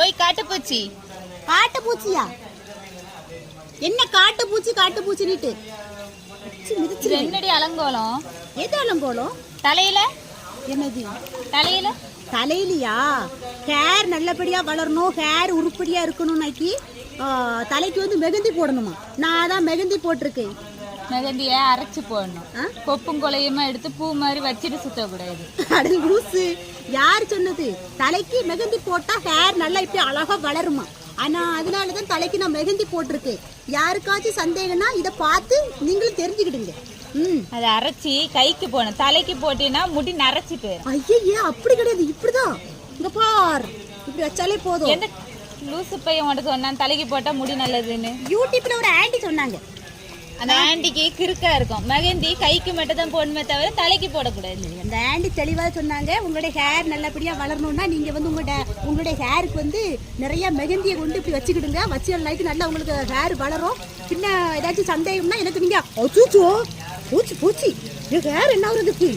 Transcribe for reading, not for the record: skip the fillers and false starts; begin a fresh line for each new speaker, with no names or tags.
ஓய் காட்டுப்பூச்சி.
காட்டுப்பூச்சியா? என்ன காட்டுப்பூச்சின்னுட்டு
என்னடி அலங்கோலம்?
எது அலங்கோலம்?
தலையில
என்னது?
தலையிலயா?
ஹேர் நல்லபடியா வளரணும், ஹேர் உருப்படியா இருக்கணும்னாக்கி தலைக்கு வந்து மெகந்தி போடணுமா? நான் தான் மெகந்தி போட்டிருக்கேன்.
மெகந்திய அரைச்சு போடணும். கொப்பும் கொலையுமா எடுத்து பூ மாதிரி வச்சுட்டு சுத்தக்கூடாது.
அடல் லூசு, யார் சொன்னது? தலைக்கு மெகந்தி போட்டா ஹேர் நல்லா இப்படி அழகா வளருமா? ஆனா அதனாலதான் தலைக்கு நான் மெகந்தி போட்டிருக்கேன். யாருக்காச்சும் சந்தேகம்னா இதை பார்த்து நீங்களும் தெரிஞ்சுக்கிடுங்க.
அதை அரைச்சி கைக்கு போடணும். தலைக்கு போட்டீங்கன்னா முடி நரைச்சி போயிடும்.
ஐயே, அப்படி கிடையாது, இப்படிதான். இங்க பார், இப்படி வச்சாலே போதும்.
எந்த லூசு பையன் உனக்கு சொன்னான் தலைக்கு போட்டா முடி நல்லதுன்னு?
யூடியூப்ல ஒரு ஆண்டி சொன்னாங்க.
அந்த ஆண்டிக்கு கிறுக்கா இருக்கும். மெகந்தி கைக்கு மட்டும் தான் போடணுமே தவிர தலைக்கு போடக்கூடாது.
அந்த ஆண்டி தெளிவாக சொன்னாங்க, உங்களுடைய ஹேர் நல்லபடியா வளரணும்னா நீங்க வந்து உங்களுடைய ஹேருக்கு வந்து நிறைய மெகந்தியை கொண்டு இப்படி வச்சுக்கிடுங்க. வச்சு நாளைக்கு நல்லா உங்களுக்கு ஹேர் வளரும். பின்ன ஏதாச்சும் சந்தேகம்னா எனக்கு நீங்க பூச்சி ஹேர் என்ன வருதுக்கு